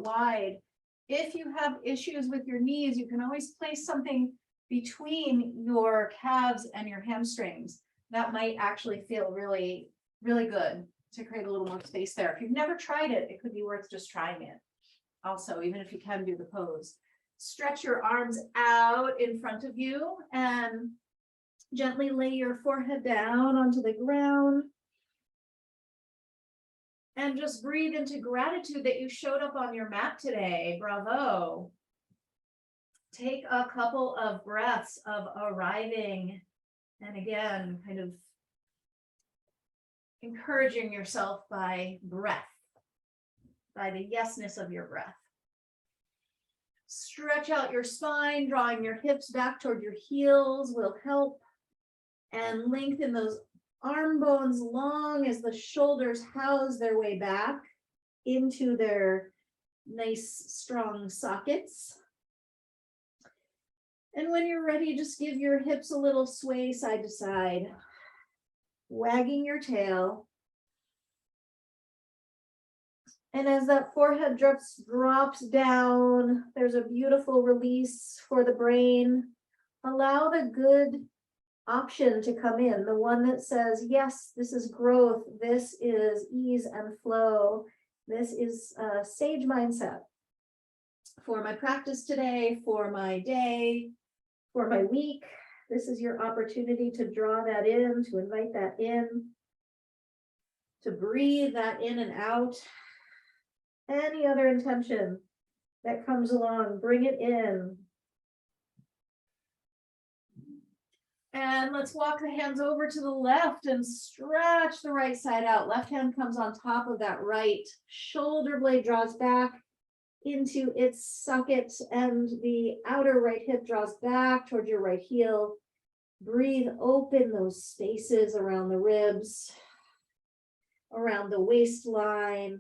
out wide. If you have issues with your knees, you can always place something between your calves and your hamstrings. That might actually feel really, really good to create a little more space there. If you've never tried it, it could be worth just trying it. Also, even if you can do the pose. Stretch your arms out in front of you and gently lay your forehead down onto the ground. And just breathe into gratitude that you showed up on your mat today. Bravo. Take a couple of breaths of arriving. And again, kind of encouraging yourself by breath, by the yesness of your breath. Stretch out your spine, drawing your hips back toward your heels will help. And lengthen those arm bones long as the shoulders house their way back into their nice strong sockets. And when you're ready, just give your hips a little sway side to side, wagging your tail. And as that forehead drops down, there's a beautiful release for the brain. Allow the good option to come in, the one that says, yes, this is growth, this is ease and flow, this is a sage mindset for my practice today, for my day, for my week. This is your opportunity to draw that in, to invite that in, to breathe that in and out. Any other intention that comes along, bring it in. And let's walk the hands over to the left and stretch the right side out. Left hand comes on top of that right. Shoulder blade draws back into its socket and the outer right hip draws back toward your right heel. Breathe open those spaces around the ribs, around the waistline,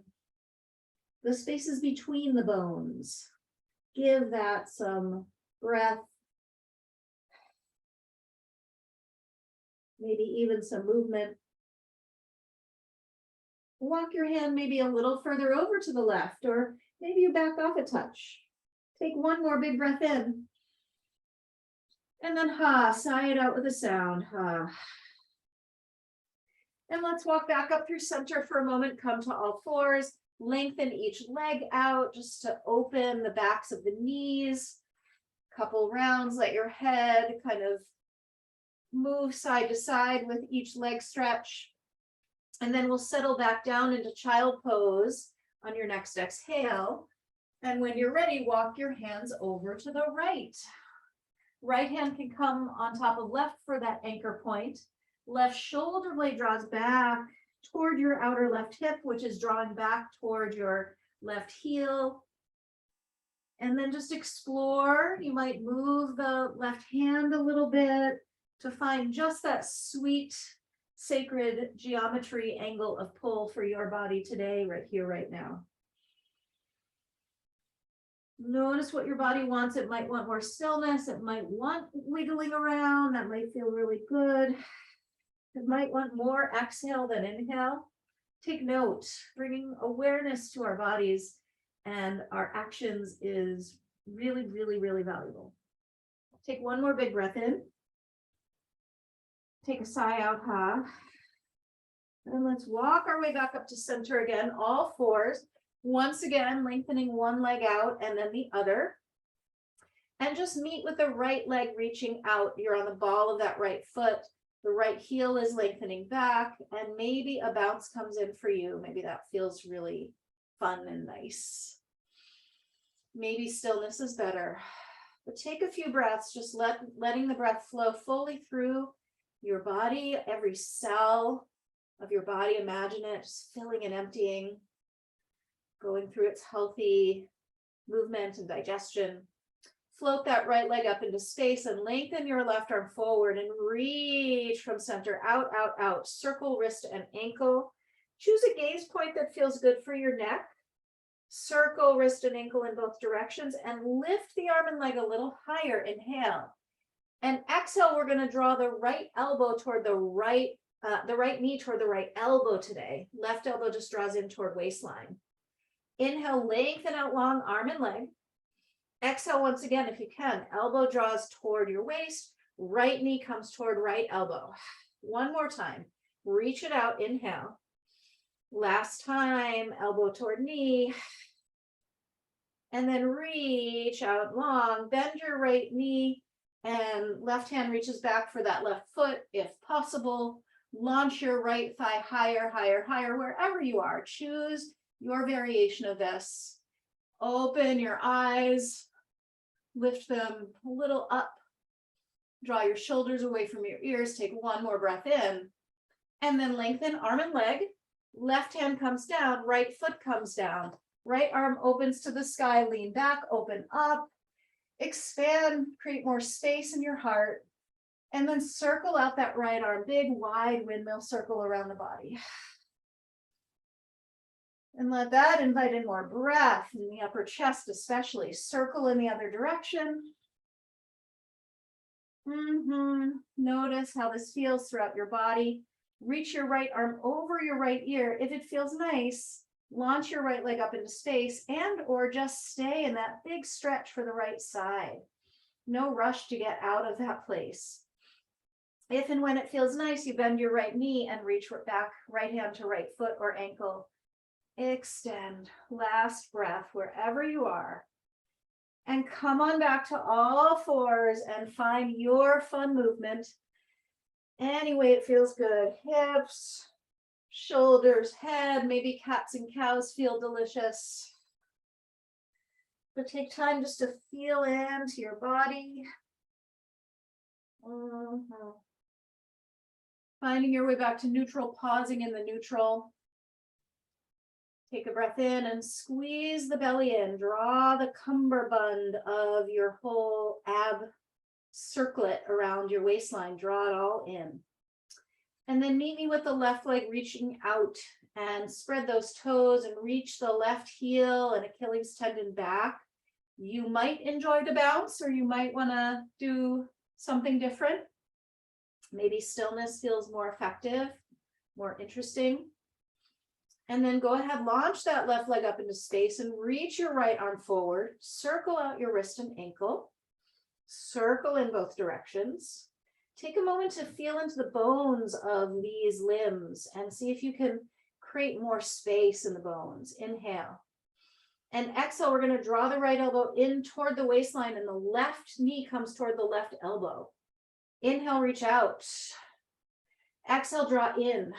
the spaces between the bones. Give that some breath. Maybe even some movement. Walk your hand maybe a little further over to the left, or maybe you back off a touch. Take one more big breath in. And then sigh it out with a sound, And let's walk back up through center for a moment, come to all fours, lengthen each leg out just to open the backs of the knees. Couple rounds, let your head kind of move side to side with each leg stretch. And then we'll settle back down into child pose on your next exhale. And when you're ready, walk your hands over to the right. Right hand can come on top of left for that anchor point. Left shoulder blade draws back toward your outer left hip, which is drawing back toward your left heel. And then just explore. You might move the left hand a little bit to find just that sweet, sacred geometry angle of pull for your body today, right here, right now. Notice what your body wants. It might want more stillness. It might want wiggling around. That might feel really good. It might want more exhale than inhale. Take note. Bringing awareness to our bodies and our actions is really, really, really valuable. Take one more big breath in. Take a sigh out, And let's walk our way back up to center again, all fours. Once again, lengthening one leg out and then the other. And just meet with the right leg reaching out. You're on the ball of that right foot. The right heel is lengthening back, and maybe a bounce comes in for you. Maybe that feels really fun and nice. Maybe stillness is better. But take a few breaths, just letting the breath flow fully through your body, every cell of your body. Imagine it just filling and emptying, going through its healthy movement and digestion. Float that right leg up into space and lengthen your left arm forward and reach from center, out, out, out. Circle wrist and ankle. Choose a gaze point that feels good for your neck. Circle wrist and ankle in both directions and lift the arm and leg a little higher. Inhale. And exhale, we're going to draw the right elbow toward the right knee toward the right elbow today. Left elbow just draws in toward waistline. Inhale, lengthen out long arm and leg. Exhale once again, if you can. Elbow draws toward your waist. Right knee comes toward right elbow. One more time. Reach it out. Inhale. Last time, elbow toward knee. And then reach out long. Bend your right knee and left hand reaches back for that left foot if possible. Launch your right thigh higher, higher, higher, wherever you are. Choose your variation of this. Open your eyes. Lift them a little up. Draw your shoulders away from your ears. Take one more breath in. And then lengthen arm and leg. Left hand comes down. Right foot comes down. Right arm opens to the sky. Lean back. Open up. Expand. Create more space in your heart. And then circle out that right arm. Big, wide windmill circle around the body. And let that invite in more breath in the upper chest, especially. Circle in the other direction. Notice how this feels throughout your body. Reach your right arm over your right ear. If it feels nice, launch your right leg up into space and or just stay in that big stretch for the right side. No rush to get out of that place. If and when it feels nice, you bend your right knee and reach back, right hand to right foot or ankle. Extend. Last breath wherever you are. And come on back to all fours and find your fun movement. Any way it feels good. Hips, shoulders, head, maybe cats and cows feel delicious. But take time just to feel into your body. Finding your way back to neutral, pausing in the neutral. Take a breath in and squeeze the belly in. Draw the cummerbund of your whole ab circlet around your waistline. Draw it all in. And then meet me with the left leg reaching out and spread those toes and reach the left heel and Achilles tendon back. You might enjoy the bounce or you might want to do something different. Maybe stillness feels more effective, more interesting. And then go ahead, launch that left leg up into space and reach your right arm forward. Circle out your wrist and ankle. Circle in both directions. Take a moment to feel into the bones of these limbs and see if you can create more space in the bones. Inhale. And exhale, we're going to draw the right elbow in toward the waistline and the left knee comes toward the left elbow. Inhale, reach out. Exhale, draw in.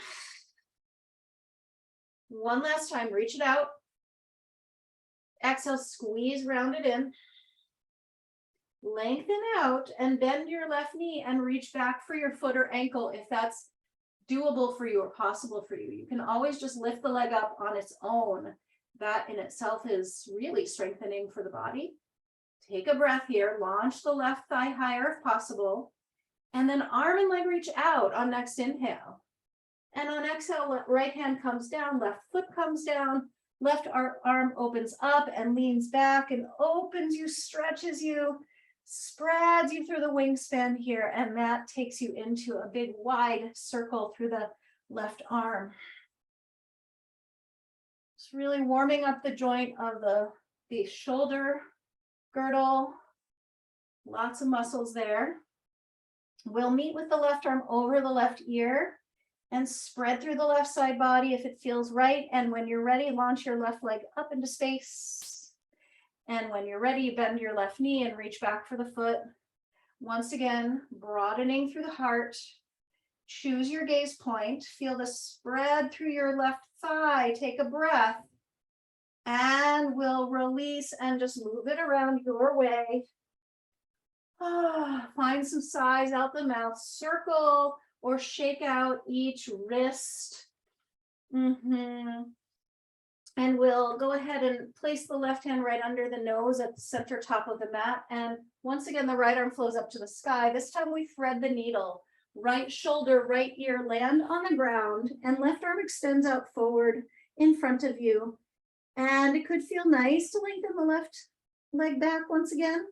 One last time, reach it out. Exhale, squeeze, round it in. Lengthen out and bend your left knee and reach back for your foot or ankle if that's doable for you or possible for you. You can always just lift the leg up on its own. That in itself is really strengthening for the body. Take a breath here. Launch the left thigh higher if possible. And then arm and leg reach out on next inhale. And on exhale, right hand comes down, left foot comes down, left arm opens up and leans back and opens you, stretches you, spreads you through the wingspan here. And that takes you into a big wide circle through the left arm. It's really warming up the joint of the shoulder girdle. Lots of muscles there. We'll meet with the left arm over the left ear and spread through the left side body if it feels right. And when you're ready, launch your left leg up into space. And when you're ready, you bend your left knee and reach back for the foot. Once again, broadening through the heart. Choose your gaze point. Feel the spread through your left thigh. Take a breath. And we'll release and just move it around your way. Find some size out the mouth. Circle or shake out each wrist. And we'll go ahead and place the left hand right under the nose at the center top of the mat. And once again, the right arm flows up to the sky. This time we thread the needle. Right shoulder, right ear land on the ground, and left arm extends out forward in front of you. And it could feel nice to lengthen the left leg back once again,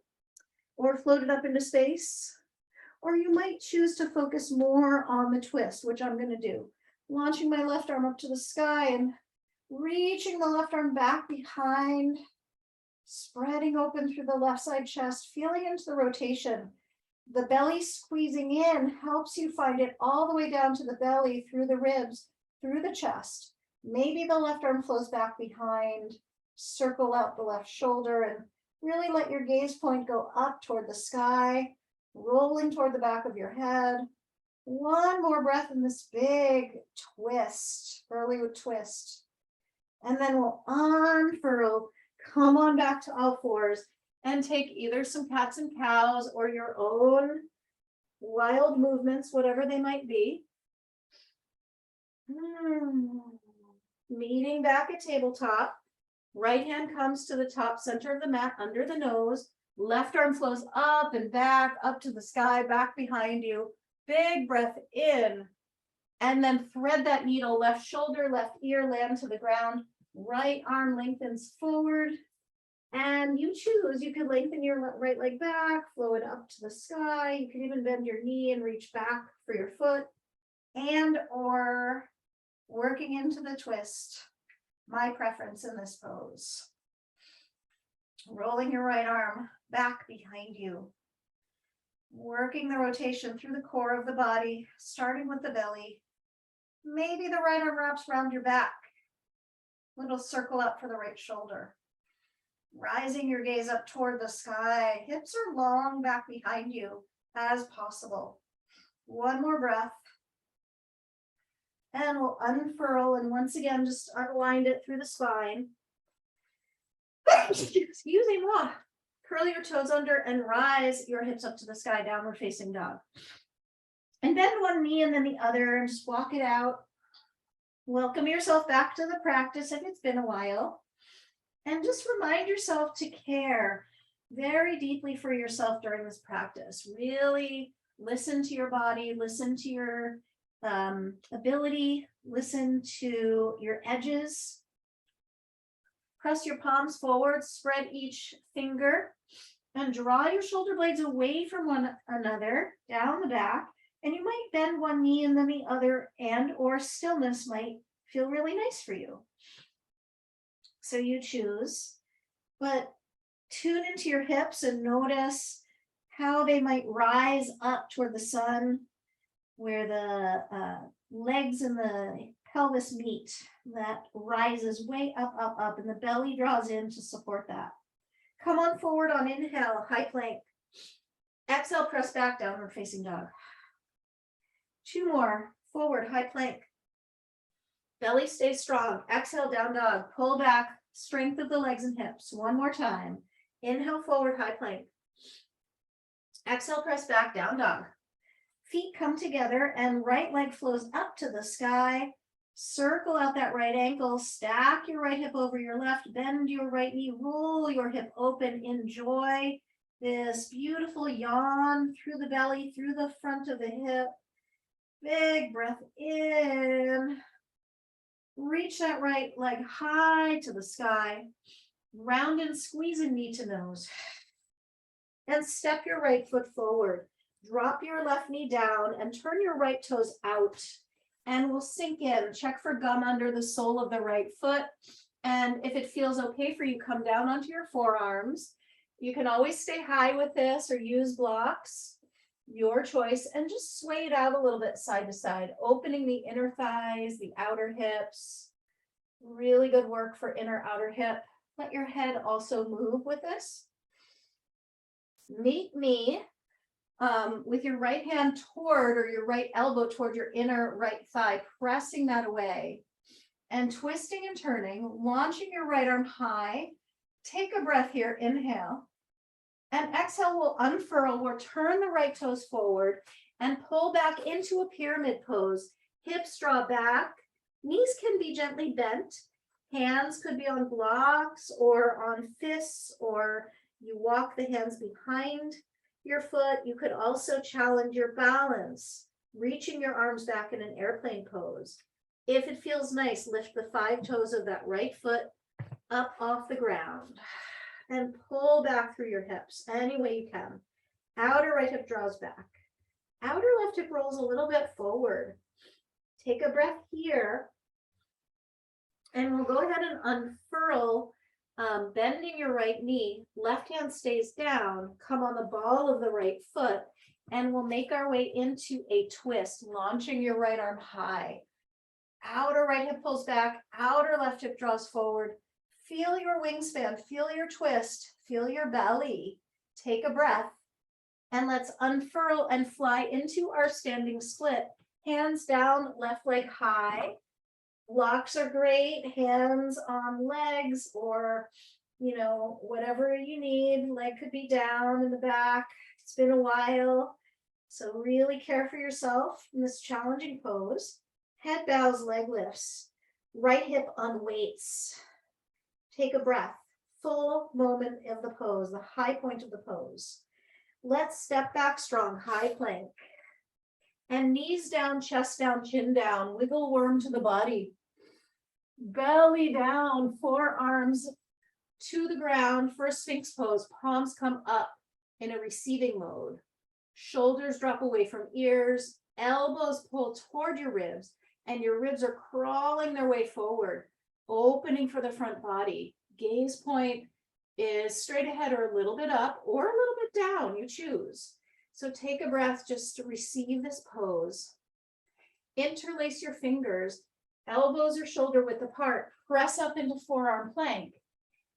or float it up into space. Or you might choose to focus more on the twist, which I'm going to do. Launching my left arm up to the sky and Reaching the left arm back behind, spreading open through the left side chest, feeling into the rotation. The belly squeezing in helps you find it all the way down to the belly, through the ribs, through the chest. Maybe the left arm flows back behind, circle out the left shoulder, and really let your gaze point go up toward the sky, rolling toward the back of your head. One more breath in this big twist, early twist. And then we'll unfurl, come on back to all fours, and take either some cats and cows or your own wild movements, whatever they might be. Meeting back at tabletop. Right hand comes to the top center of the mat under the nose. Left arm flows up and back, up to the sky, back behind you. Big breath in. And then thread that needle, left shoulder, left ear, land to the ground. Right arm lengthens forward. And you choose, you could lengthen your right leg back, flow it up to the sky. You can even bend your knee and reach back for your foot. And or working into the twist. My preference in this pose. Rolling your right arm back behind you. Working the rotation through the core of the body, starting with the belly. Maybe the right arm wraps around your back. Little circle up for the right shoulder. Rising your gaze up toward the sky. Hips are long back behind you as possible. One more breath. And we'll unfurl and once again, just unwind it through the spine. Excusez-moi. Curl your toes under and rise your hips up to the sky, downward facing dog. And bend one knee and then the other and just walk it out. Welcome yourself back to the practice if it's been a while. And just remind yourself to care very deeply for yourself during this practice. Really listen to your body, listen to your ability, listen to your edges. Press your palms forward, spread each finger, and draw your shoulder blades away from one another, down the back. And you might bend one knee and then the other, and or stillness might feel really nice for you. So you choose, but tune into your hips and notice how they might rise up toward the sun, where the legs and the pelvis meet. That rises way up, up, up, and the belly draws in to support that. Come on forward on inhale, high plank. Exhale, press back, downward facing dog. Two more, forward, high plank. Belly stays strong. Exhale, down dog. Pull back, strength of the legs and hips. One more time. Inhale, forward, high plank. Exhale, press back, down dog. Feet come together and right leg flows up to the sky. Circle out that right ankle, stack your right hip over your left, bend your right knee, roll your hip open. Enjoy this beautiful yawn through the belly, through the front of the hip. Big breath in. Reach that right leg high to the sky. Round and squeeze a knee to nose. And step your right foot forward. Drop your left knee down and turn your right toes out. And we'll sink in. Check for gum under the sole of the right foot. And if it feels okay for you, come down onto your forearms. You can always stay high with this or use blocks. Your choice. And just sway it out a little bit side to side, opening the inner thighs, the outer hips. Really good work for inner outer hip. Let your head also move with this. Meet me with your right hand toward, or your right elbow toward your inner right thigh, pressing that away and twisting and turning, launching your right arm high. Take a breath here, inhale, and exhale, we'll unfurl. We'll turn the right toes forward and pull back into a pyramid pose. Hips draw back, knees can be gently bent, hands could be on blocks or on fists, or you walk the hands behind your foot. You could also challenge your balance, reaching your arms back in an airplane pose. If it feels nice, lift the 5 toes of that right foot up off the ground and pull back through your hips any way you can. Outer right hip draws back. Outer left hip rolls a little bit forward. Take a breath here. And we'll go ahead and unfurl, bending your right knee, left hand stays down, come on the ball of the right foot, and we'll make our way into a twist, launching your right arm high. Outer right hip pulls back, outer left hip draws forward. Feel your wingspan, feel your twist, feel your belly. Take a breath, and let's unfurl and fly into our standing split. Hands down, left leg high. Blocks are great, hands on legs or, whatever you need. Leg could be down in the back. It's been a while. So really care for yourself in this challenging pose. Head bows, leg lifts. Right hip unweights. Take a breath. Full moment of the pose, the high point of the pose. Let's step back strong, high plank. And knees down, chest down, chin down. Wiggle worm to the body. Belly down, forearms to the ground for a Sphinx pose. Palms come up in a receiving mode. Shoulders drop away from ears. Elbows pull toward your ribs, and your ribs are crawling their way forward, opening for the front body. Gaze point is straight ahead or a little bit up or a little bit down, you choose. So take a breath just to receive this pose. Interlace your fingers, elbows or shoulder width apart, press up into forearm plank,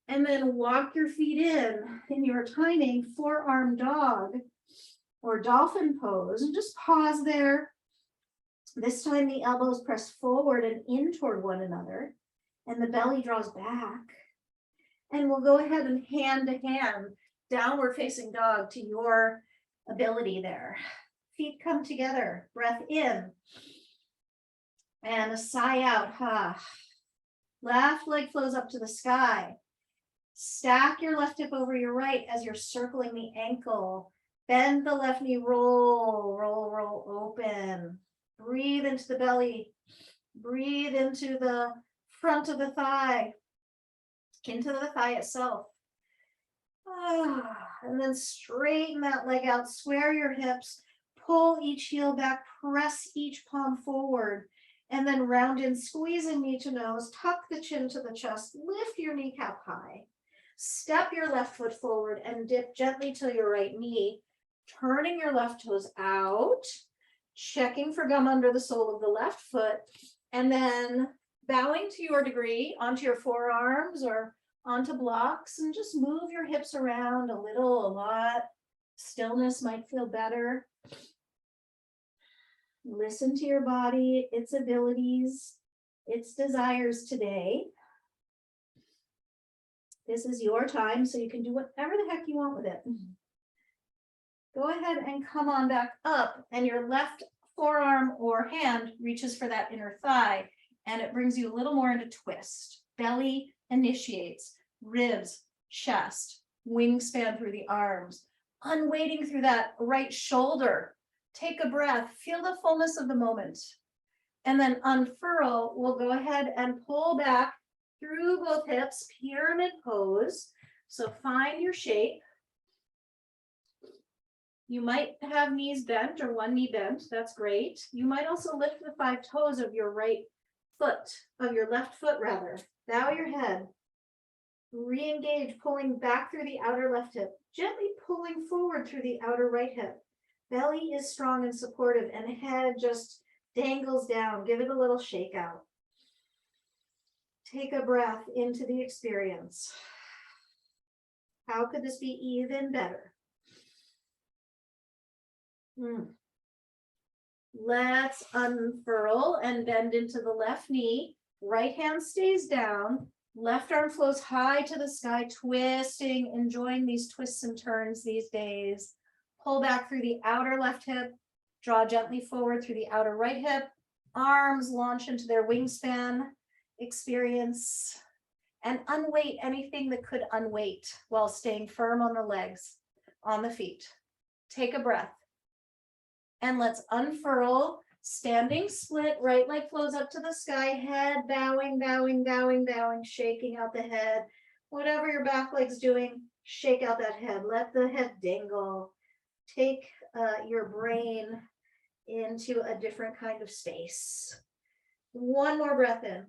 and then walk your feet in your timing forearm dog or dolphin pose, and just pause there. This time the elbows press forward and in toward one another, and the belly draws back. And we'll go ahead and hand to hand, downward facing dog to your ability there. Feet come together, breath in, and a sigh out, ha. Left leg flows up to the sky. Stack your left hip over your right as you're circling the ankle. Bend the left knee, roll, roll, roll, open. Breathe into the belly. Breathe into the front of the thigh, into the thigh itself. And then straighten that leg out, square your hips, pull each heel back, press each palm forward, and then round in, squeezing knee to nose, tuck the chin to the chest, lift your kneecap high. Step your left foot forward and dip gently to your right knee, turning your left toes out, checking for gum under the sole of the left foot, and then bowing to your degree onto your forearms or onto blocks, and just move your hips around a little, a lot. Stillness might feel better. Listen to your body, its abilities, its desires today. This is your time, so you can do whatever the heck you want with it. Go ahead and come on back up, and your left forearm or hand reaches for that inner thigh, and it brings you a little more into twist. Belly initiates, ribs, chest, wingspan through the arms, unweighting through that right shoulder. Take a breath, feel the fullness of the moment, and then unfurl. We'll go ahead and pull back through both hips, pyramid pose. So find your shape. You might have knees bent or one knee bent. That's great. You might also lift the 5 toes of your right foot, of your left foot rather. Bow your head. Re-engage, pulling back through the outer left hip, gently pulling forward through the outer right hip. Belly is strong and supportive, and head just dangles down. Give it a little shake out. Take a breath into the experience. How could this be even better? Let's unfurl and bend into the left knee. Right hand stays down. Left arm flows high to the sky, twisting, enjoying these twists and turns these days. Pull back through the outer left hip. Draw gently forward through the outer right hip. Arms launch into their wingspan. Experience and unweight anything that could unweight while staying firm on the legs, on the feet. Take a breath. And let's unfurl, standing split, right leg flows up to the sky, head bowing, bowing, bowing, bowing, shaking out the head. Whatever your back leg's doing, shake out that head. Let the head dangle. Take your brain into a different kind of space. One more breath in.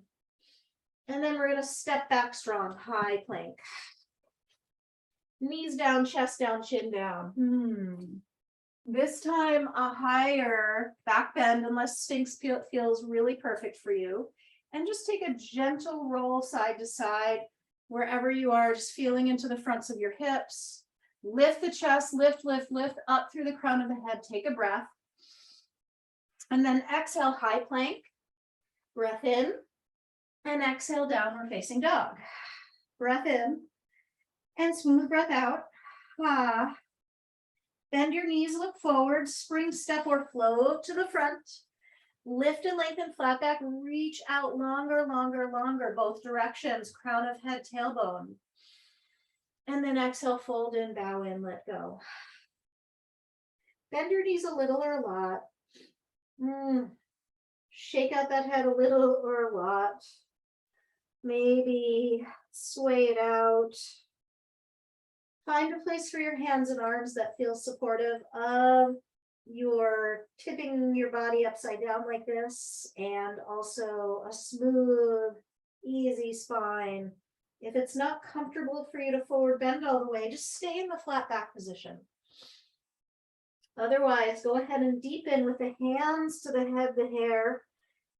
And then we're gonna step back strong, high plank. Knees down, chest down, chin down. This time a higher back bend, unless Sphinx feels really perfect for you. And just take a gentle roll side to side, wherever you are, just feeling into the fronts of your hips. Lift the chest, lift, lift, lift up through the crown of the head. Take a breath. And then exhale, high plank. Breath in. And exhale, downward facing dog. Breath in. And smooth breath out. Ah. Bend your knees, look forward, spring step or float to the front. Lift and lengthen, flat back, reach out longer, longer, longer, both directions, crown of head, tailbone. And then exhale, fold in, bow in, let go. Bend your knees a little or a lot. Shake out that head a little or a lot. Maybe sway it out. Find a place for your hands and arms that feels supportive of your tipping your body upside down like this, and also a smooth, easy spine. If it's not comfortable for you to forward bend all the way, just stay in the flat back position. Otherwise, go ahead and deepen with the hands to the head, the hair,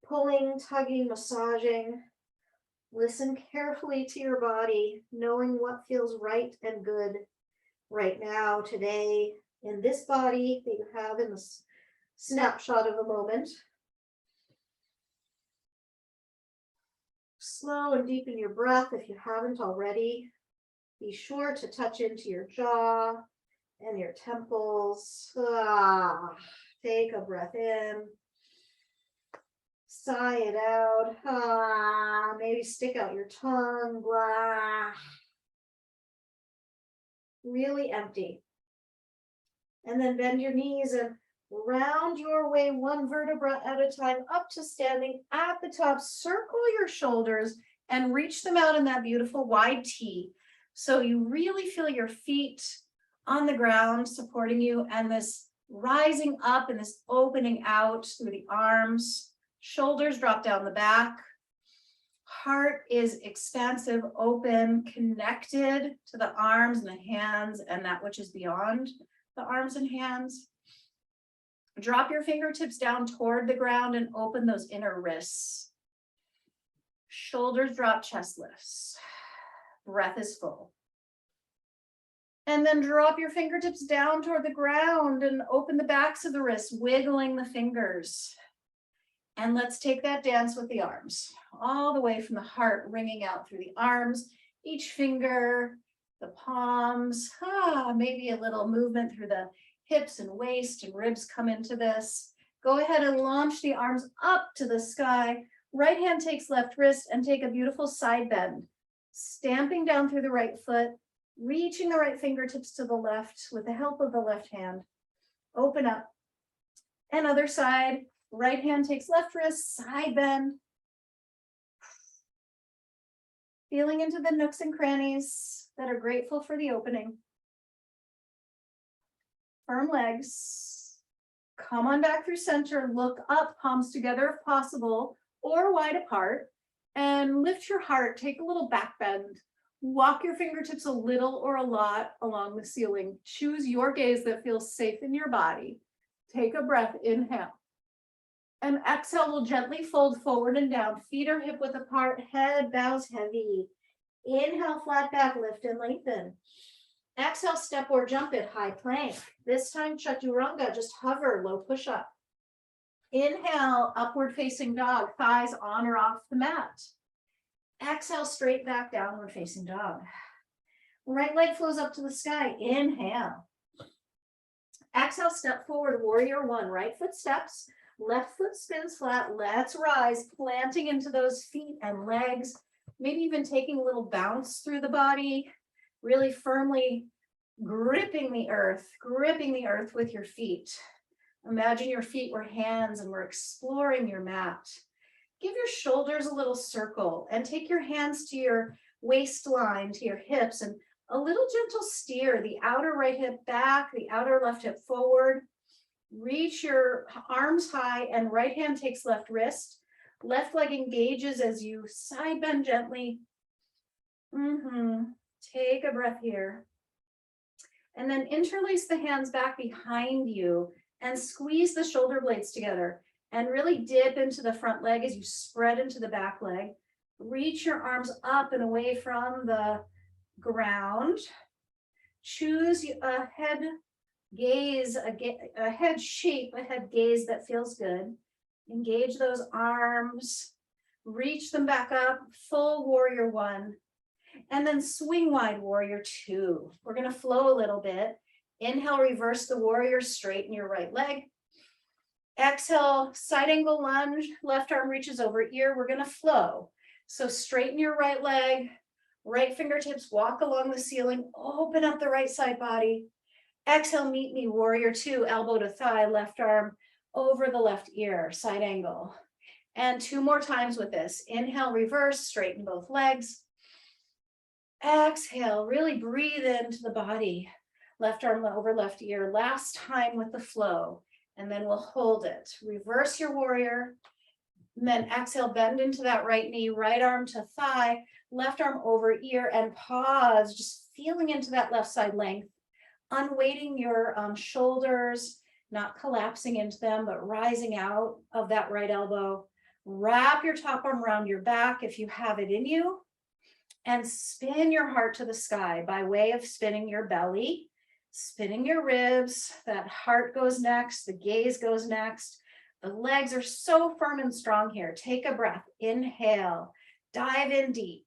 pulling, tugging, massaging. Listen carefully to your body, knowing what feels right and good right now, today, in this body that you have in this snapshot of a moment. Slow and deepen your breath if you haven't already. Be sure to touch into your jaw and your temples. Take a breath in. Sigh it out. Maybe stick out your tongue. Blah. Really empty. And then bend your knees and round your way one vertebra at a time up to standing at the top. Circle your shoulders and reach them out in that beautiful wide T. So you really feel your feet on the ground supporting you, and this rising up and this opening out through the arms. Shoulders drop down the back. Heart is expansive, open, connected to the arms and the hands and that which is beyond the arms and hands. Drop your fingertips down toward the ground and open those inner wrists. Shoulders drop, chest lifts. Breath is full. And then drop your fingertips down toward the ground and open the backs of the wrists, wiggling the fingers. And let's take that dance with the arms, all the way from the heart, ringing out through the arms, each finger, the palms, maybe a little movement through the hips and waist and ribs come into this. Go ahead and launch the arms up to the sky. Right hand takes left wrist and take a beautiful side bend, stamping down through the right foot, reaching the right fingertips to the left with the help of the left hand. Open up. And other side. Right hand takes left wrist, side bend. Feeling into the nooks and crannies that are grateful for the opening. Firm legs. Come on back through center. Look up, palms together if possible, or wide apart. And lift your heart. Take a little back bend. Walk your fingertips a little or a lot along the ceiling. Choose your gaze that feels safe in your body. Take a breath. Inhale. And exhale, we'll gently fold forward and down. Feet are hip width apart, head bows heavy. Inhale, flat back, lift and lengthen. Exhale, step or jump it, high plank. This time, chaturanga, just hover, low push up. Inhale, upward facing dog, thighs on or off the mat. Exhale, straight back, downward facing dog. Right leg flows up to the sky. Inhale. Exhale, step forward, warrior one, right foot steps. Left foot spins flat. Let's rise, planting into those feet and legs. Maybe even taking a little bounce through the body. Really firmly gripping the earth with your feet. Imagine your feet were hands and we're exploring your mat. Give your shoulders a little circle and take your hands to your waistline, to your hips, and a little gentle steer. The outer right hip back, the outer left hip forward. Reach your arms high and right hand takes left wrist. Left leg engages as you side bend gently. Take a breath here. And then interlace the hands back behind you and squeeze the shoulder blades together and really dip into the front leg as you spread into the back leg. Reach your arms up and away from the ground. Choose a head gaze, a head shape, a head gaze that feels good. Engage those arms, reach them back up, full warrior one. And then swing wide warrior two. We're going to flow a little bit. Inhale, reverse the warrior, straighten your right leg. Exhale, side angle lunge, left arm reaches over ear. We're going to flow. So straighten your right leg, right fingertips walk along the ceiling, open up the right side body. Exhale, meet me, warrior two, elbow to thigh, left arm over the left ear, side angle. And 2 more times with this. Inhale, reverse, straighten both legs. Exhale, really breathe into the body. Left arm over left ear. Last time with the flow. And then we'll hold it. Reverse your warrior. And then exhale, bend into that right knee, right arm to thigh, left arm over ear, and pause, just feeling into that left side length. Unweighting your shoulders, not collapsing into them, but rising out of that right elbow. Wrap your top arm around your back if you have it in you. And spin your heart to the sky by way of spinning your belly, spinning your ribs. That heart goes next, the gaze goes next. The legs are so firm and strong here. Take a breath. Inhale, dive in deep.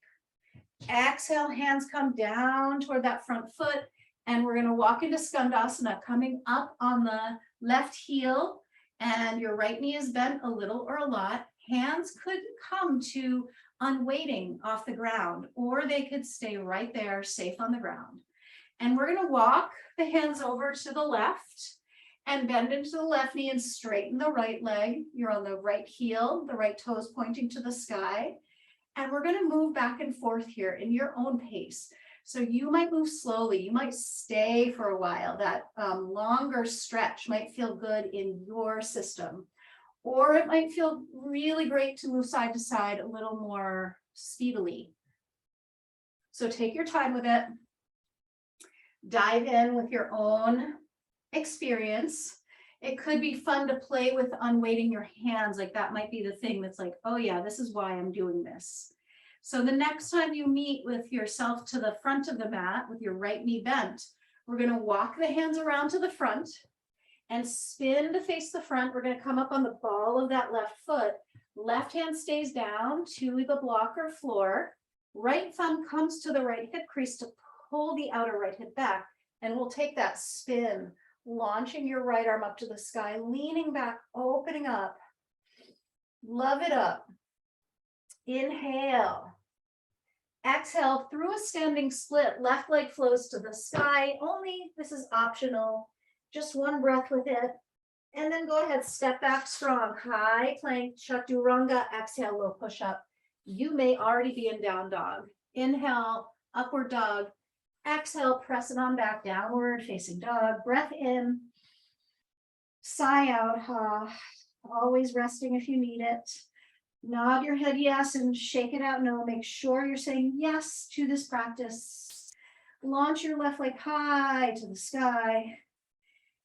Exhale, hands come down toward that front foot. And we're going to walk into Skandasana, coming up on the left heel. And your right knee is bent a little or a lot. Hands could come to unweighting off the ground, or they could stay right there, safe on the ground. And we're going to walk the hands over to the left and bend into the left knee and straighten the right leg. You're on the right heel, the right toes pointing to the sky. And we're going to move back and forth here in your own pace. So you might move slowly. You might stay for a while. That longer stretch might feel good in your system. Or it might feel really great to move side to side a little more speedily. So take your time with it. Dive in with your own experience. It could be fun to play with unweighting your hands. Like that might be the thing that's like, oh yeah, this is why I'm doing this. So the next time you meet with yourself to the front of the mat with your right knee bent, we're going to walk the hands around to the front and spin to face the front. We're going to come up on the ball of that left foot. Left hand stays down to the block or floor. Right thumb comes to the right hip crease to pull the outer right hip back. And we'll take that spin, launching your right arm up to the sky, leaning back, opening up. Love it up. Inhale. Exhale through a standing split. Left leg flows to the sky. Only this is optional. Just one breath with it. And then go ahead, step back strong. High plank, chaturanga. Exhale, low push up. You may already be in down dog. Inhale, upward dog. Exhale, press it on back, downward facing dog. Breath in. Sigh out. Always resting if you need it. Nod your head yes and shake it out no. Make sure you're saying yes to this practice. Launch your left leg high to the sky.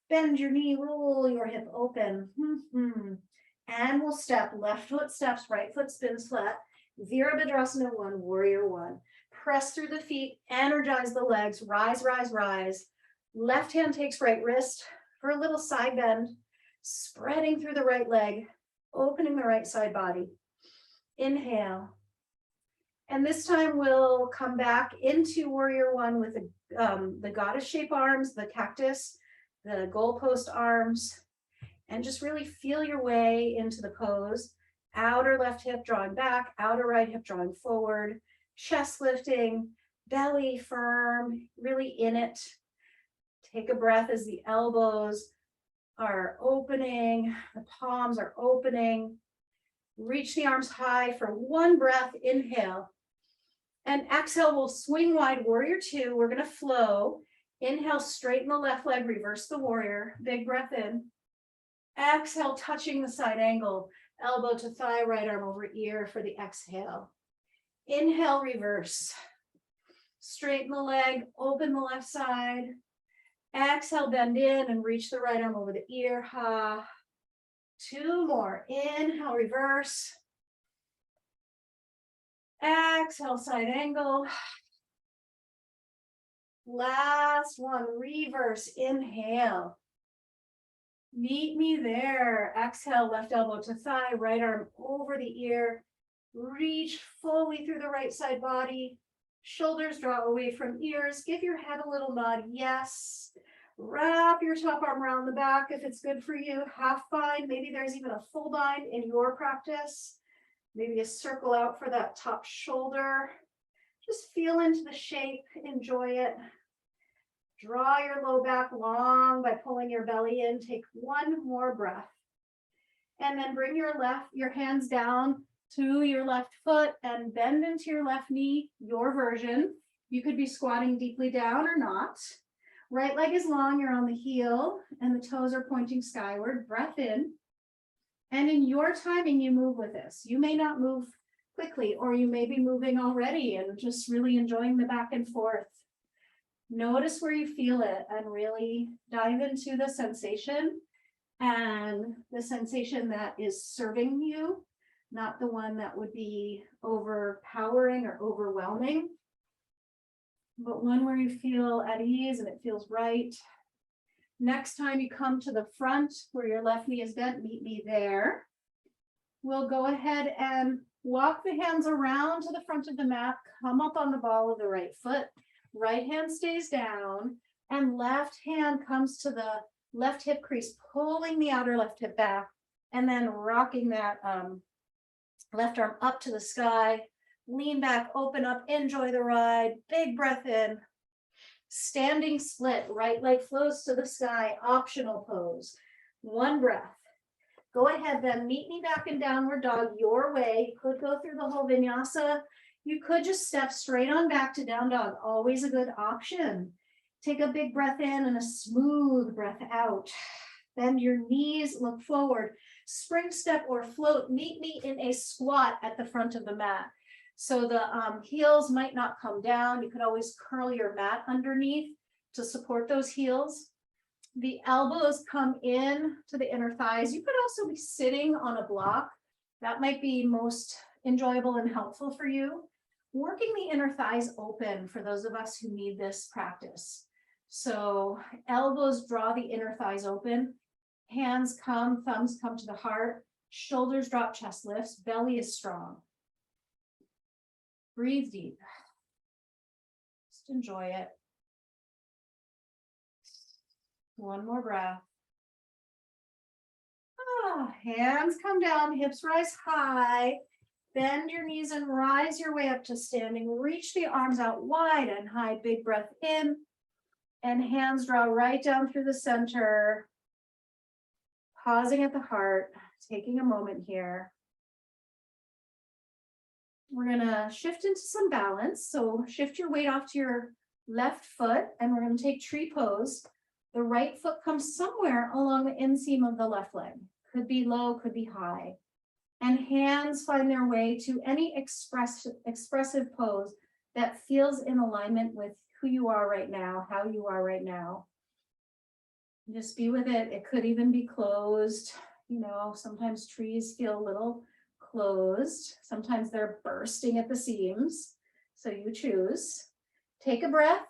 Bend your knee, roll your hip open. And we'll step. Left foot steps, right foot spins flat. Virabhadrasana 1, warrior 1. Press through the feet, energize the legs, rise, rise, rise. Left hand takes right wrist for a little side bend, spreading through the right leg, opening the right side body. Inhale. And this time we'll come back into warrior 1 with the goddess shape arms, the cactus, the goalpost arms, and just really feel your way into the pose. Outer left hip drawing back, outer right hip drawing forward, chest lifting, belly firm, really in it. Take a breath as the elbows are opening, the palms are opening. Reach the arms high for one breath, inhale. And exhale, we'll swing wide, warrior 2. We're going to flow. Inhale, straighten the left leg, reverse the warrior. Big breath in. Exhale, touching the side angle. Elbow to thigh, right arm over ear for the exhale. Inhale, reverse. Straighten the leg, open the left side. Exhale, bend in and reach the right arm over the ear. Ha. 2 more. Inhale, reverse. Exhale, side angle. Last one, reverse. Inhale. Meet me there. Exhale, left elbow to thigh, right arm over the ear. Reach fully through the right side body. Shoulders draw away from ears. Give your head a little nod. Yes. Wrap your top arm around the back if it's good for you. Half bind. Maybe there's even a full bind in your practice. Maybe a circle out for that top shoulder. Just feel into the shape. Enjoy it. Draw your low back long by pulling your belly in. Take one more breath. And then bring your hands down to your left foot and bend into your left knee, your version. You could be squatting deeply down or not. Right leg is long, you're on the heel, and the toes are pointing skyward. Breath in. And in your timing, you move with this. You may not move quickly, or you may be moving already and just really enjoying the back and forth. Notice where you feel it and really dive into the sensation and the sensation that is serving you, not the one that would be overpowering or overwhelming, but one where you feel at ease and it feels right. Next time you come to the front where your left knee is bent, meet me there. We'll go ahead and walk the hands around to the front of the mat, come up on the ball of the right foot. Right hand stays down and left hand comes to the left hip crease, pulling the outer left hip back and then rocking that left arm up to the sky. Lean back, open up, enjoy the ride. Big breath in. Standing split, right leg flows to the sky, optional pose. One breath. Go ahead then, meet me back in downward dog your way. You could go through the whole vinyasa. You could just step straight on back to down dog, always a good option. Take a big breath in and a smooth breath out. Bend your knees, look forward. Spring step or float, meet me in a squat at the front of the mat. So the heels might not come down. You could always curl your mat underneath to support those heels. The elbows come in to the inner thighs. You could also be sitting on a block. That might be most enjoyable and helpful for you. Working the inner thighs open for those of us who need this practice. So elbows draw the inner thighs open. Hands come, thumbs come to the heart. Shoulders drop, chest lifts. Belly is strong. Breathe deep. Just enjoy it. One more breath. Hands come down, hips rise high. Bend your knees and rise your way up to standing. Reach the arms out wide and high. Big breath in. And hands draw right down through the center. Pausing at the heart, taking a moment here. We're gonna shift into some balance. So shift your weight off to your left foot and we're gonna take tree pose. The right foot comes somewhere along the inseam of the left leg. Could be low, could be high. And hands find their way to any expressive pose that feels in alignment with who you are right now, how you are right now. Just be with it. It could even be closed. You know, sometimes trees feel a little closed. Sometimes they're bursting at the seams. So you choose. Take a breath.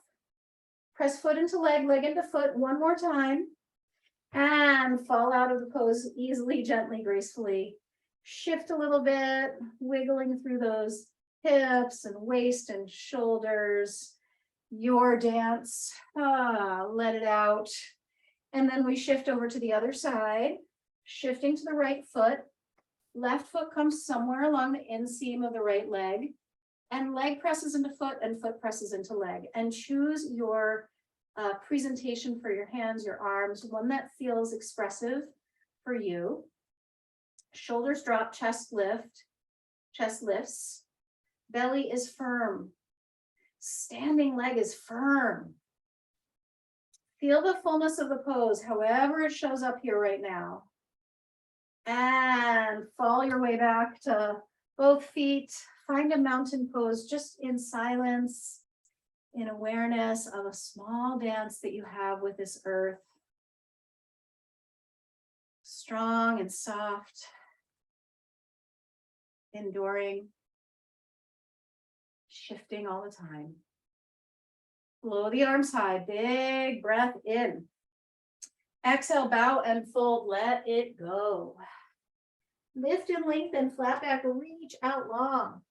Press foot into leg, leg into foot one more time. And fall out of the pose easily, gently, gracefully. Shift a little bit, wiggling through those hips and waist and shoulders. Your dance. Let it out. And then we shift over to the other side, shifting to the right foot. Left foot comes somewhere along the inseam of the right leg. And leg presses into foot and foot presses into leg. And choose your presentation for your hands, your arms, one that feels expressive for you. Shoulders drop, chest lifts. Belly is firm. Standing leg is firm. Feel the fullness of the pose, however it shows up here right now. And fall your way back to both feet. Find a mountain pose just in silence, in awareness of a small dance that you have with this earth. Strong and soft, enduring, shifting all the time. Blow the arms high, big breath in. Exhale, bow and fold, let it go. Lift and lengthen, flat back, reach out long.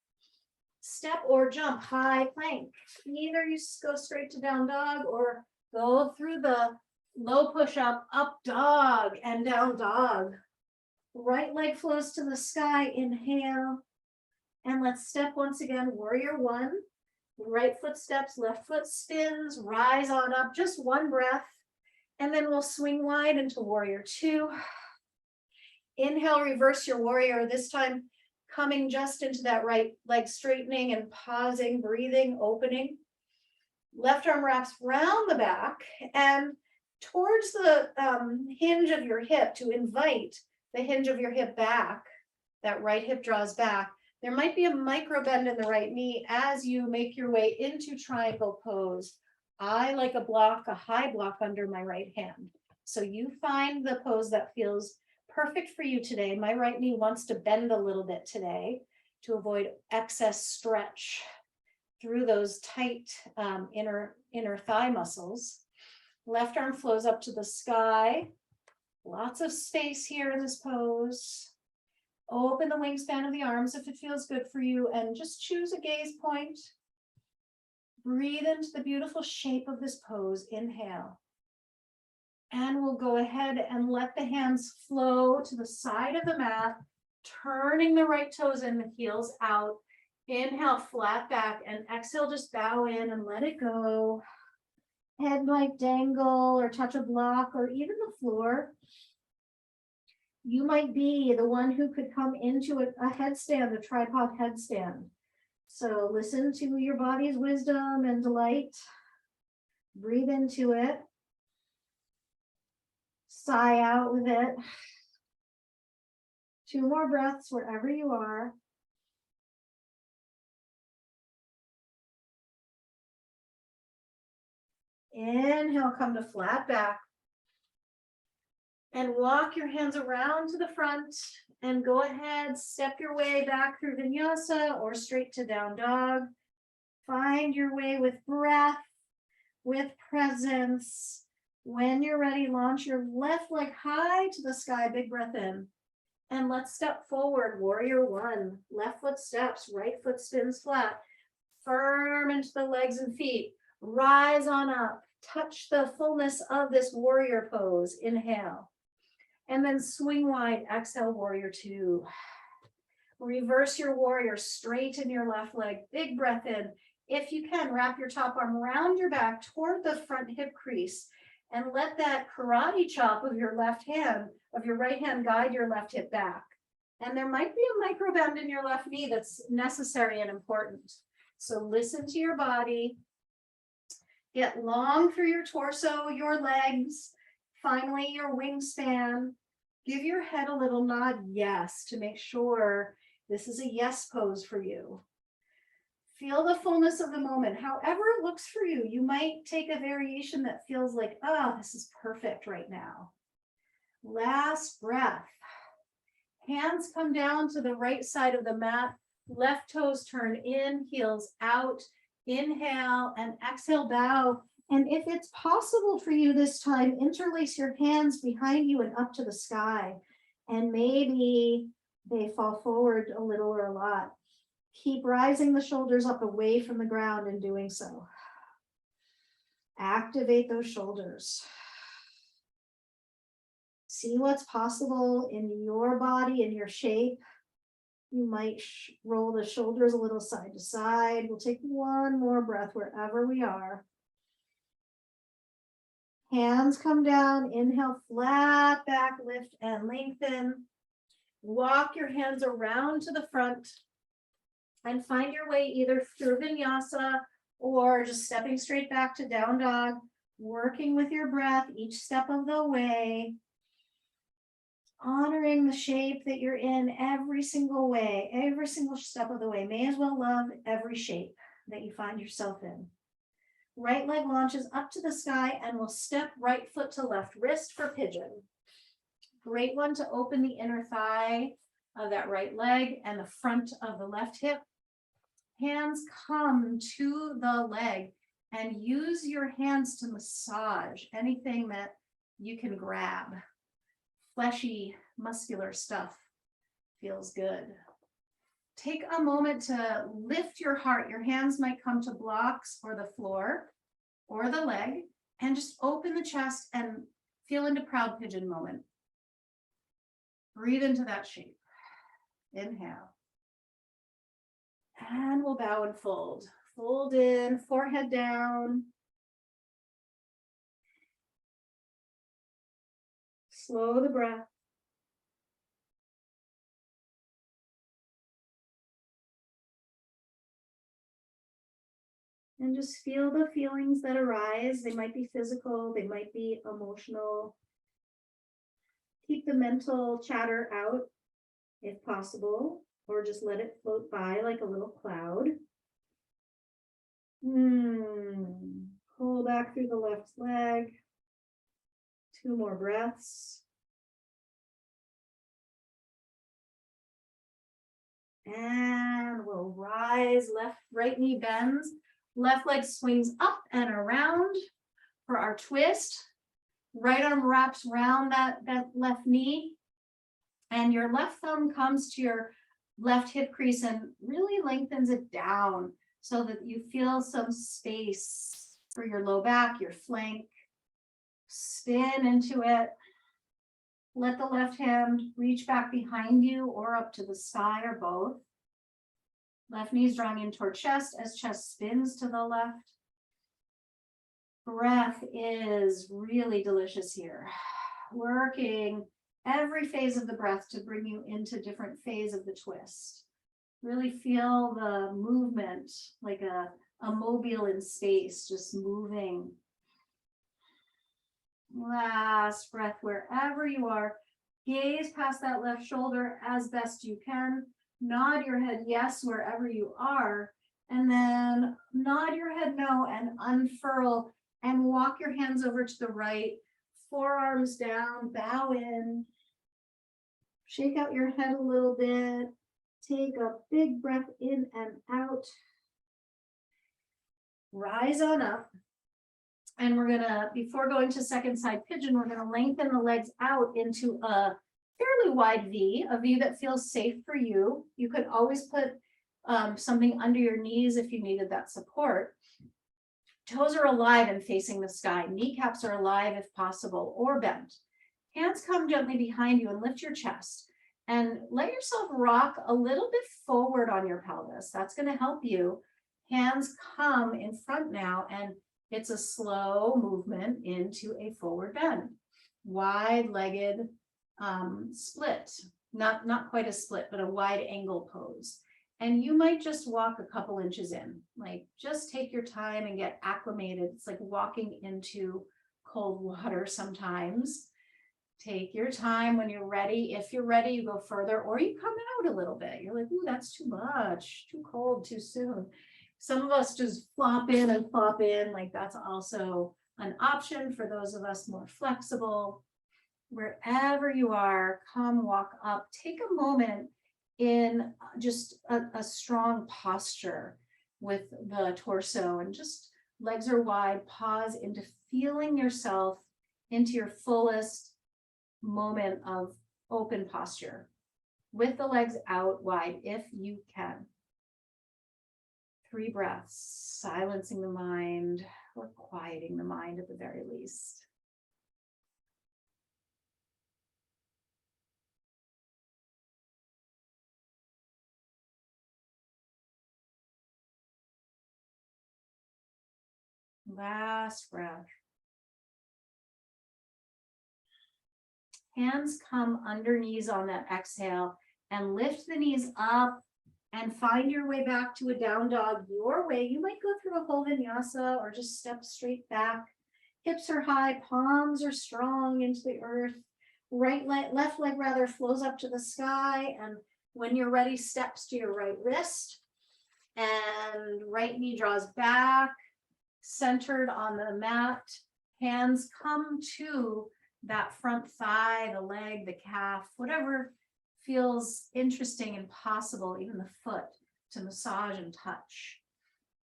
Step or jump, high plank. Either you go straight to down dog or go through the low push up dog, and down dog. Right leg flows to the sky, inhale. And let's step once again, warrior one. Right foot steps, left foot spins, rise on up, just one breath. And then we'll swing wide into warrior two. Inhale, reverse your warrior, this time coming just into that right leg straightening and pausing, breathing, opening. Left arm wraps round the back and towards the hinge of your hip to invite the hinge of your hip back. That right hip draws back. There might be a micro bend in the right knee as you make your way into triangle pose. I like a high block under my right hand. So you find the pose that feels perfect for you today. My right knee wants to bend a little bit today to avoid excess stretch through those tight inner thigh muscles. Left arm flows up to the sky. Lots of space here in this pose. Open the wingspan of the arms if it feels good for you, and just choose a gaze point. Breathe into the beautiful shape of this pose. Inhale. And we'll go ahead and let the hands flow to the side of the mat, turning the right toes in, the heels out. Inhale, flat back, and exhale, just bow in and let it go. Head might dangle or touch a block or even the floor. You might be the one who could come into a headstand, a tripod headstand. So listen to your body's wisdom and delight. Breathe into it. Sigh out with it. 2 more breaths wherever you are. Inhale, come to flat back. And walk your hands around to the front and go ahead, step your way back through vinyasa or straight to down dog. Find your way with breath, with presence. When you're ready, launch your left leg high to the sky, big breath in. And let's step forward, warrior one. Left foot steps, right foot spins flat. Firm into the legs and feet. Rise on up. Touch the fullness of this warrior pose. Inhale. And then swing wide, exhale, warrior two. Reverse your warrior, straighten your left leg, big breath in. If you can, wrap your top arm around your back toward the front hip crease and let that karate chop of your left hand, of your right hand, guide your left hip back. And there might be a micro bend in your left knee that's necessary and important. So listen to your body. Get long through your torso, your legs. Finally, your wingspan. Give your head a little nod, yes, to make sure this is a yes pose for you. Feel the fullness of the moment. However it looks for you, you might take a variation that feels like, oh, this is perfect right now. Last breath. Hands come down to the right side of the mat. Left toes turn in, heels out. Inhale and exhale, bow. And if it's possible for you this time, interlace your hands behind you and up to the sky. And maybe they fall forward a little or a lot. Keep rising the shoulders up away from the ground in doing so. Activate those shoulders. See what's possible in your body, in your shape. You might roll the shoulders a little side to side. We'll take one more breath wherever we are. Hands come down, inhale, flat back, lift and lengthen. Walk your hands around to the front and find your way either through vinyasa or just stepping straight back to down dog, working with your breath each step of the way. Honoring the shape that you're in every single way, every single step of the way. May as well love every shape that you find yourself in. Right leg launches up to the sky and we'll step right foot to left wrist for pigeon. Great one to open the inner thigh of that right leg and the front of the left hip. Hands come to the leg and use your hands to massage anything that you can grab. Fleshy, muscular stuff feels good. Take a moment to lift your heart. Your hands might come to blocks or the floor or the leg, and just open the chest and feel into proud pigeon moment. Breathe into that shape. Inhale. And we'll bow and fold. Fold in, forehead down. Slow the breath. And just feel the feelings that arise. They might be physical, they might be emotional. Keep the mental chatter out if possible, or just let it float by like a little cloud. Pull back through the left leg. 2 more breaths. And we'll rise, right knee bends. Left leg swings up and around for our twist. Right arm wraps around that left knee. And your left thumb comes to your left hip crease and really lengthens it down so that you feel some space for your low back, your flank. Spin into it. Let the left hand reach back behind you or up to the sky or both. Left knee's drawing in toward chest as chest spins to the left. Breath is really delicious here. Working every phase of the breath to bring you into different phase of the twist. Really feel the movement like a mobile in space, just moving. Last breath wherever you are. Gaze past that left shoulder as best you can. Nod your head yes wherever you are, and then nod your head no and unfurl and walk your hands over to the right, forearms down, bow in, shake out your head a little bit, take a big breath in and out, rise on up, and we're gonna, before going to second side pigeon, we're gonna lengthen the legs out into a fairly wide V, a V that feels safe for you. You could always put something under your knees if you needed that support. Toes are alive and facing the sky. Kneecaps are alive if possible, or bent. Hands come gently behind you and lift your chest. And let yourself rock a little bit forward on your pelvis. That's going to help you. Hands come in front now, and it's a slow movement into a forward bend. Wide-legged split, not quite a split, but a wide angle pose. And you might just walk a couple inches in, like just take your time and get acclimated. It's like walking into cold water sometimes. Take your time when you're ready. If you're ready, you go further, or you come out a little bit. You're like, ooh, that's too much, too cold, too soon. Some of us just flop in and flop in, like that's also an option for those of us more flexible. Wherever you are, come walk up. Take a moment in just a strong posture with the torso, and just legs are wide. Pause into feeling yourself into your fullest moment of open posture with the legs out wide if you can. 3 breaths, silencing the mind or quieting the mind at the very least. Last breath. Hands come under knees on that exhale and lift the knees up and find your way back to a down dog your way. You might go through a whole vinyasa or just step straight back. Hips are high, palms are strong into the earth. left leg rather flows up to the sky, and when you're ready, steps to your right wrist, and right knee draws back, centered on the mat. Hands come to that front thigh, the leg, the calf, whatever feels interesting and possible, even the foot, to massage and touch.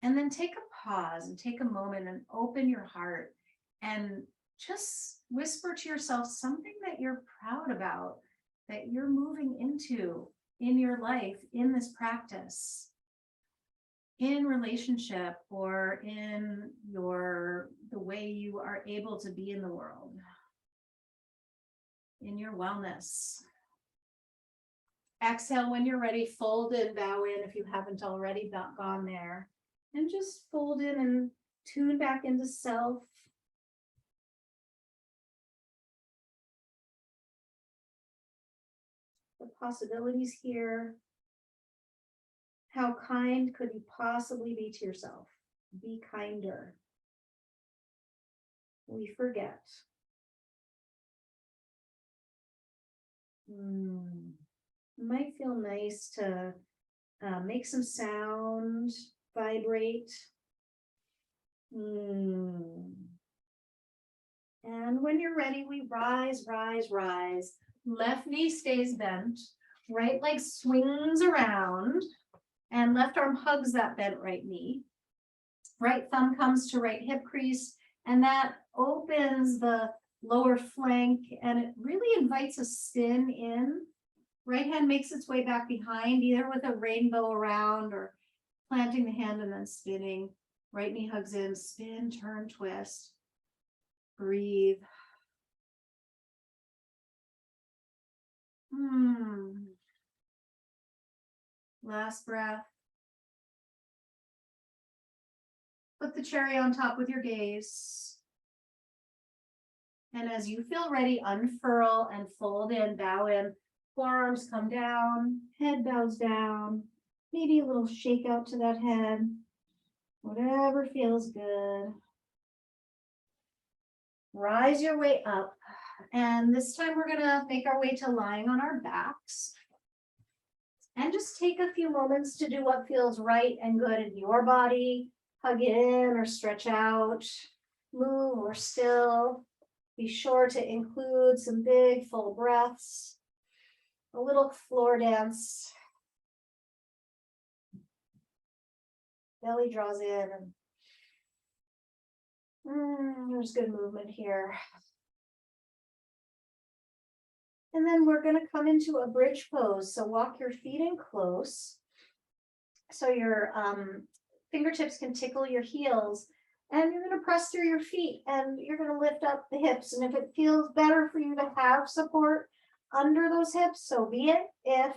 And then take a pause and take a moment and open your heart and just whisper to yourself something that you're proud about, that you're moving into in your life, in this practice, in relationship, or in the way you are able to be in the world, in your wellness. Exhale when you're ready, fold in, bow in if you haven't already gone there, and just fold in and tune back into self. The possibilities here. How kind could you possibly be to yourself? Be kinder. We forget. It might feel nice to make some sound, vibrate. And when you're ready, we rise, rise, rise. Left knee stays bent, right leg swings around, and left arm hugs that bent right knee. Right thumb comes to right hip crease, and that opens the lower flank, and it really invites a spin in. Right hand makes its way back behind, either with a rainbow around or planting the hand and then spinning. Right knee hugs in, spin, turn, twist. Breathe. Last breath. Put the cherry on top with your gaze. And as you feel ready, unfurl and fold in, bow in. Forearms come down, head bows down. Maybe a little shake out to that head. Whatever feels good. Rise your way up. And this time we're gonna make our way to lying on our backs. And just take a few moments to do what feels right and good in your body. Hug in or stretch out, move or still. Be sure to include some big full breaths. A little floor dance. Belly draws in. There's good movement here. And then we're going to come into a bridge pose. So walk your feet in close. So your fingertips can tickle your heels. And you're going to press through your feet. And you're going to lift up the hips. And if it feels better for you to have support under those hips, so be it. If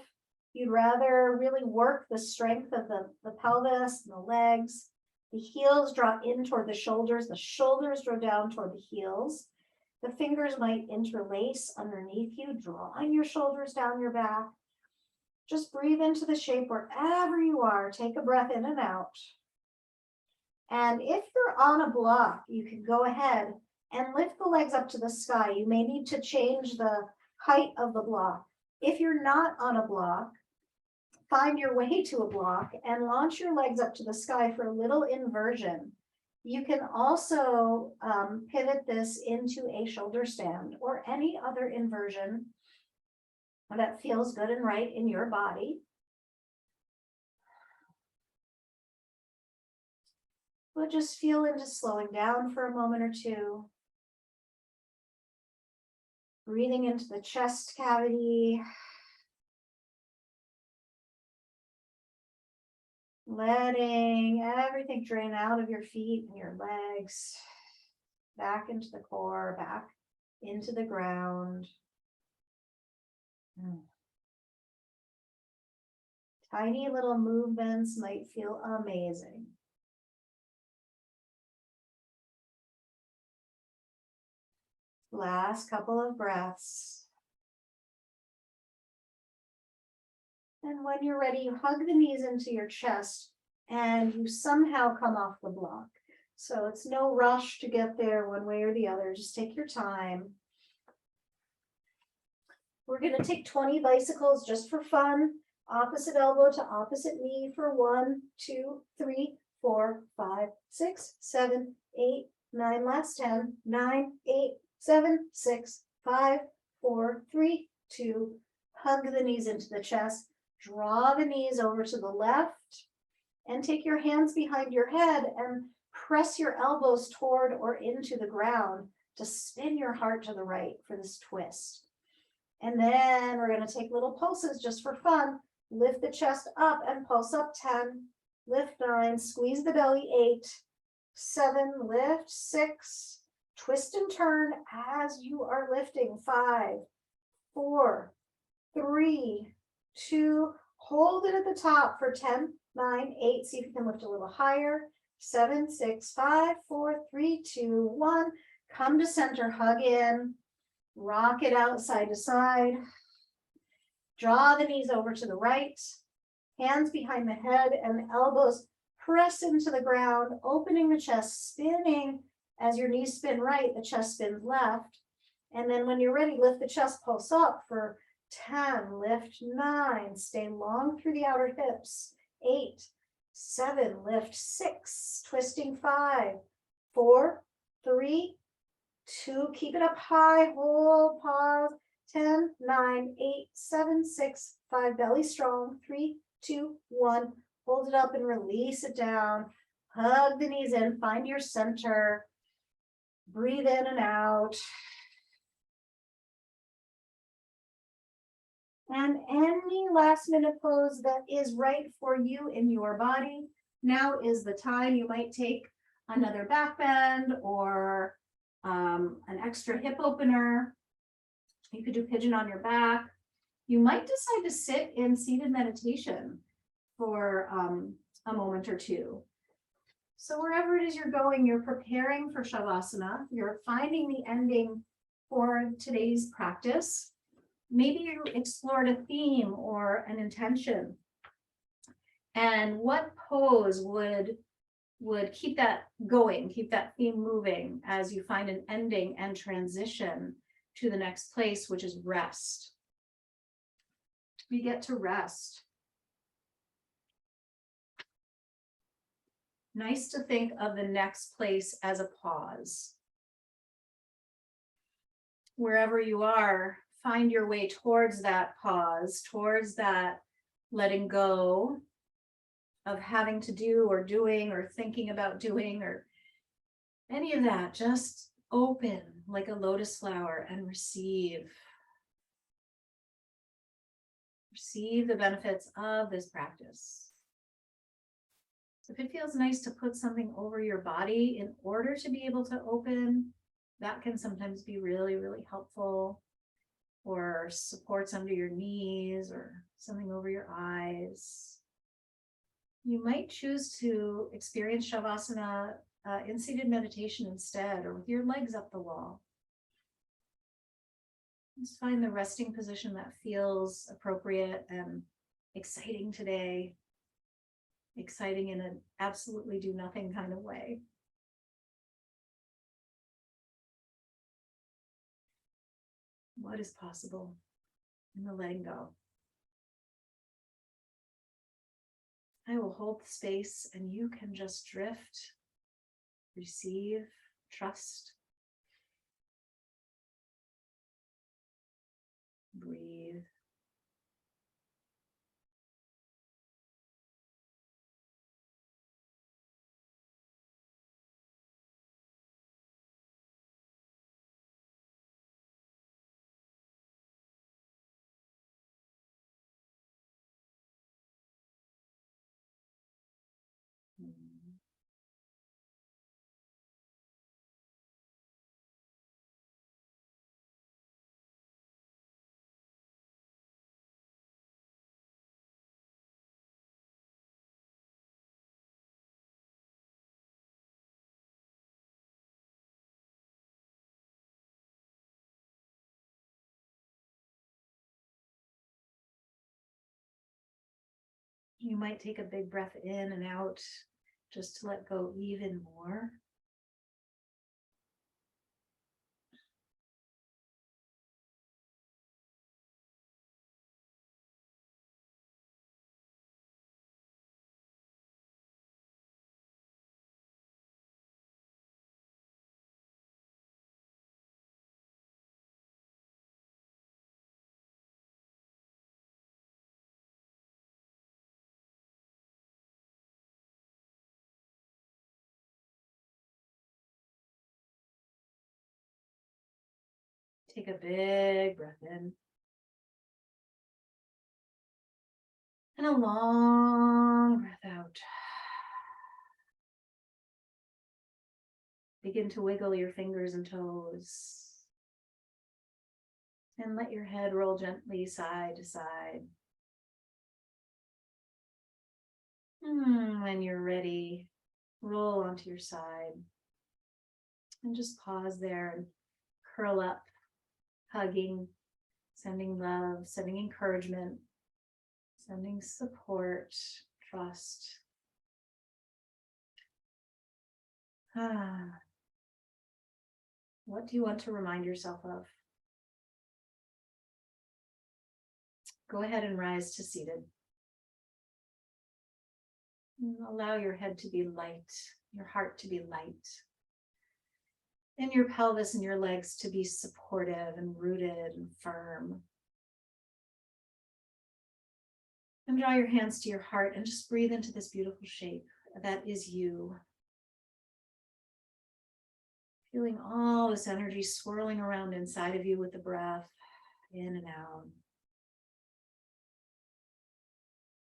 you'd rather really work the strength of the pelvis and the legs, the heels draw in toward the shoulders draw down toward the heels. The fingers might interlace underneath you, drawing your shoulders down your back. Just breathe into the shape wherever you are. Take a breath in and out. And if you're on a block, you can go ahead and lift the legs up to the sky. You may need to change the height of the block. If you're not on a block, find your way to a block and launch your legs up to the sky for a little inversion. You can also pivot this into a shoulder stand or any other inversion that feels good and right in your body. We'll just feel into slowing down for a moment or two. Breathing into the chest cavity. Letting everything drain out of your feet and your legs, back into the core, back into the ground. Tiny little movements might feel amazing. Last couple of breaths. And when you're ready, you hug the knees into your chest and you somehow come off the block. So it's no rush to get there one way or the other. Just take your time. We're gonna take 20 bicycles just for fun. Opposite elbow to opposite knee for 1, 2, 3, 4, 5, 6, 7, 8, 9. Last 10. 9, 8, 7, 6, 5, 4, 3, 2. Hug the knees into the chest. Draw the knees over to the left. And take your hands behind your head and press your elbows toward or into the ground to spin your heart to the right for this twist. And then we're going to take little pulses just for fun. Lift the chest up and pulse up 10. Lift 9. Squeeze the belly 8. 7. Lift 6. Twist and turn as you are lifting. 5, 4, 3, 2. Hold it at the top for 10, 9, 8. See if you can lift a little higher. 7, 6, 5, 4, 3, 2, 1. Come to center. Hug in. Rock it out side to side. Draw the knees over to the right. Hands behind the head and elbows press into the ground, opening the chest, spinning. As your knees spin right, the chest spins left. And then when you're ready, lift the chest, pulse up for 10, lift 9, stay long through the outer hips. 8, 7, lift 6, twisting 5, 4, 3, 2, keep it up high, hold, pause. 10, 9, 8, 7, 6, 5, belly strong. 3, 2, 1. Hold it up and release it down. Hug the knees in, find your center. Breathe in and out. And any last minute pose that is right for you in your body. Now is the time. You might take another back bend or an extra hip opener. You could do pigeon on your back. You might decide to sit in seated meditation for a moment or two. So wherever it is you're going, you're preparing for Shavasana. You're finding the ending for today's practice. Maybe you explored a theme or an intention. And what pose would keep that going, keep that theme moving as you find an ending and transition to the next place, which is rest. We get to rest. Nice to think of the next place as a pause. Wherever you are, find your way towards that pause, towards that letting go of having to do or doing or thinking about doing or any of that. Just open like a lotus flower and receive. Receive the benefits of this practice. If it feels nice to put something over your body in order to be able to open, that can sometimes be really, really helpful. Or supports under your knees or something over your eyes. You might choose to experience Shavasana in seated meditation instead, or with your legs up the wall. Just find the resting position that feels appropriate and exciting today. Exciting in an absolutely do nothing kind of way. What is possible in the letting go? I will hold the space and you can just drift, receive, trust, breathe. You might take a big breath in and out just to let go even more. Take a big breath in. And a long breath out. Begin to wiggle your fingers and toes. And let your head roll gently side to side. When you're ready, roll onto your side. And just pause there and curl up, hugging, sending love, sending encouragement, sending support, trust. What do you want to remind yourself of? Go ahead and rise to seated. And allow your head to be light, your heart to be light, and your pelvis and your legs to be supportive and rooted and firm. And draw your hands to your heart and just breathe into this beautiful shape that is you. Feeling all this energy swirling around inside of you with the breath, in and out.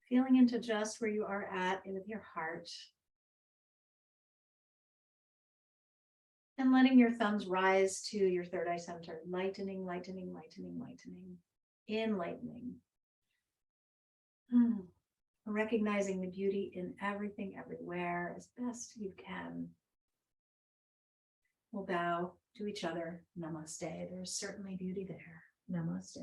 Feeling into just where you are at with your heart. And letting your thumbs rise to your third eye center, lightening, lightening, lightening, lightening, enlightening. Recognizing the beauty in everything, everywhere, as best you can. We'll bow to each other. Namaste. There's certainly beauty there. Namaste.